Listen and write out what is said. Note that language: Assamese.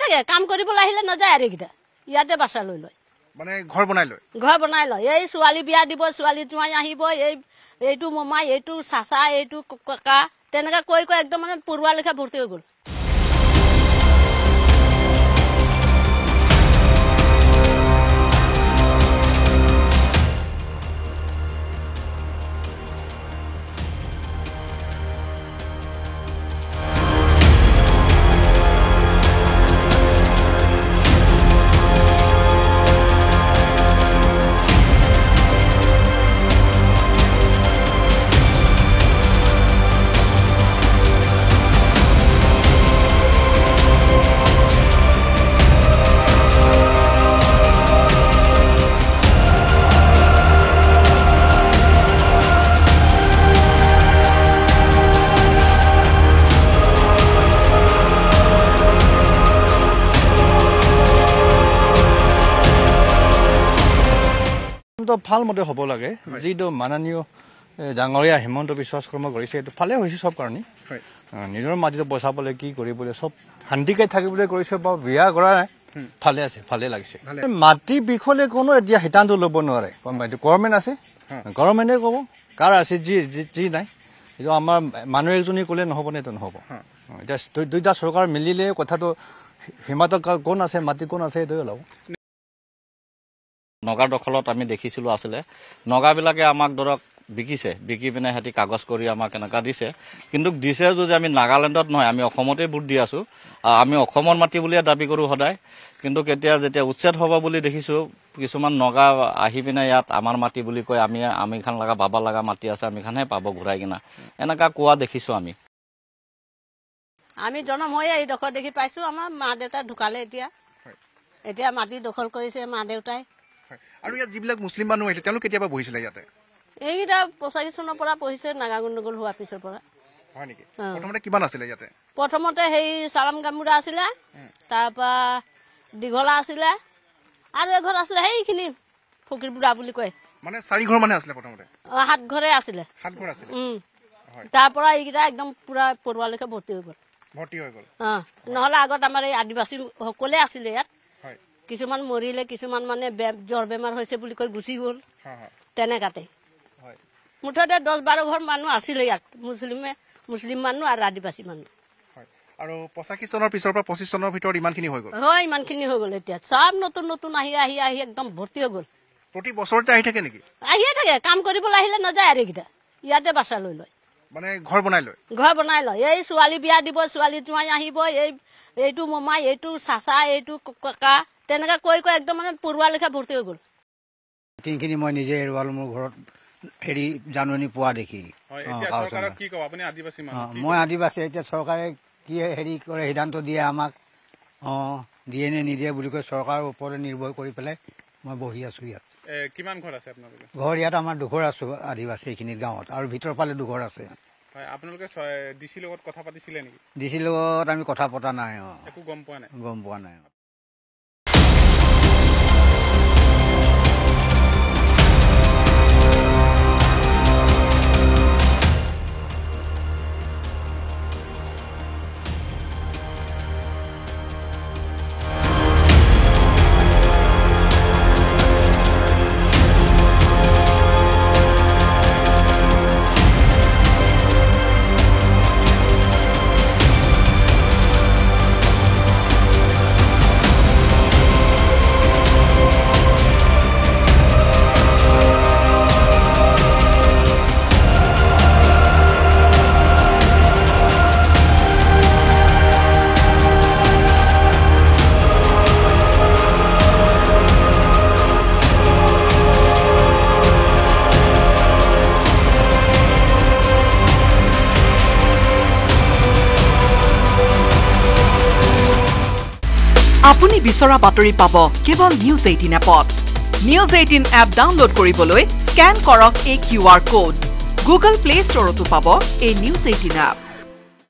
থাকে কাম কৰিবলৈ আহিলে নাযায় আৰু এইকেইটা ইয়াতে বাচা লৈ লয় মানে ঘৰ বনাই লয় এই ছোৱালী বিয়া দিব ছোৱালী জোঁৱাই আহিব এইটো মমাই এইটো চাচা এইটো ককা তেনেকা কৈ কৈ একদম মানে পৰুৱা লেখা ভৰ্তি হৈ গ'ল ভাল মতে হ'ব লাগে যিটো মাননীয় ডাঙৰীয়া হিমন্ত বিশ্ব শৰ্মা কৰিছে এইটো ভালে হৈছে সব কাৰণে নিজৰ মাটিটো বচাবলৈ কি কৰিবলৈ সব শান্তিকে থাকিবলৈ কৰিছে বা বিয়া কৰা নাই ভালে আছে ভালে লাগিছে মাটি বিষয়ে কোনো এতিয়া সিদ্ধান্ত ল'ব নোৱাৰে গভৰ্ণমেণ্ট আছে গভৰ্ণমেণ্টে ক'ব কাৰ আছে যি নাই এইটো আমাৰ মানুহ এজনী ক'লে নহ'ব নে এইটো নহ'ব এতিয়া দুইটা চৰকাৰ মিলিলে কথাটো সীমান্ত কোন আছে মাটি কোন আছে এইটোৱে ওলাব নগা দখলত আমি দেখিছিলো আছিলে নগাবিলাকে আমাক ধৰক বিকিছে বিকি পিনে হেতি কাগজ কৰি আমাক এনেকা দিছে কিন্তু দিছে যদি আমি নাগালেণ্ডত নহয় আমি অসমতে ভোট দি আছো আমি অসমৰ মাটি বুলিয়ে দাবী কৰো সদায় কিন্তু কেতিয়া যেতিয়া উচ্ছেদ হ'ব বুলি দেখিছো কিছুমান নগা আহি পিনে ইয়াত আমাৰ মাটি বুলি কয় আমি খান লগা বাবা লগা মাটি আছে আমি খানহে পাব ঘূৰাই কিনা এনেকা কোৱা দেখিছো আমি জনম হৈ এই দখল দেখি পাইছো আমাৰ মা দেউতা ঢুকালে এতিয়া মাটি দখল কৰিছে মা দেউতাই আৰু ইয়াত যিবিলাক মুছলিম মানুহ আহিছে তেওঁলোক কেতিয়াবা বহিছিলে ইয়াতে এইকেইটা 85 চনৰ পৰা পঢ়িছে নাগা গণ্ডগোল হোৱাৰ পিছৰ পৰা হয় নেকি প্ৰথমতে কিমান আছিলে ইয়াতে প্ৰথমতে সেই চালাম গামুৰা আছিলে তাৰপৰা দীঘলা আছিলে আৰু এঘৰ আছিলে সেইখিনি ফকিৰ বুঢ়া বুলি কয় মানে 4 ঘৰ মানে আছিলে প্ৰথমতে 7 ঘৰে আছিলে 7 ঘৰ আছিলে তাৰ পৰা এইকেইটা একদম পুৰা পৰুৱালৈকে ভৰ্তি হৈ গ'ল নহ'লে আগত আমাৰ এই আদিবাসী সকলে আছিলে ইয়াত কিছুমান মৰিলে কিছুমান মানে জ্বৰ বেমাৰ হৈছে বুলি কৈ গুচি গ'ল তেনেকাতে মুঠতে 10-12 ঘৰ মানুহ আছিলে ইয়াত মুছলিম মানুহ আৰু আদিবাসী মানুহ আৰু 85 চনৰ পিছৰ পৰা 25 চনৰ ভিতৰত ইমানখিনি হৈ গ'ল ইমানখিনি হৈ গ'ল এতিয়া সব নতুন নতুন আহি একদম ভৰ্তি হৈ গ'ল প্ৰতি বছৰতে আহি থাকে নেকি আহিয়ে থাকে কাম কৰিবলৈ আহিলে নাযায় আৰু এইকেইটা ইয়াতে বাচা লৈ লয় মানে ঘৰ বনাই লয় এই ছোৱালী বিয়া দিব ছোৱালী জোঁৱাই আহিব এইটো মমাই এইটো চাচা এইটো ককা তেনেকা কৈ কৈ একদম মানে পৰুৱা লেখা ভৰ্তি হৈ গ'ল টিংখিনি মই নিজে এৰুৱালো মোৰ ঘৰত হেৰি জাননী পোৱা দেখি মই আদিবাসী এতিয়া চৰকাৰে কি হেৰি কৰে সিদ্ধান্ত দিয়ে আমাক দিয়ে নে নিদিয়ে বুলি কৈ চৰকাৰৰ ওপৰতে নিৰ্ভৰ কৰি পেলাই মই বহি আছো ইয়াত কিমান ঘৰ আছে আপোনালোকৰ ঘৰ ইয়াত আমাৰ 2 ঘৰ আছো আদিবাসী এইখিনিত গাঁৱত আৰু ভিতৰ ফালে 2 ঘৰ আছে আপোনালোকে ডিচি লগত কথা পাতিছিলে নেকি ডিচি লগত আমি কথা পতা নাই একো গম পোৱা নাই আপুনি বিচৰা বাতৰি পাব কেৱল নিউজ 18 এপত নিউজ 18 এপ ডাউনলোড কৰিবলৈ স্ক্যান কৰক এই QR কোড গুগল প্লে ষ্টৰতো পাব এই নিউজ 18 এপ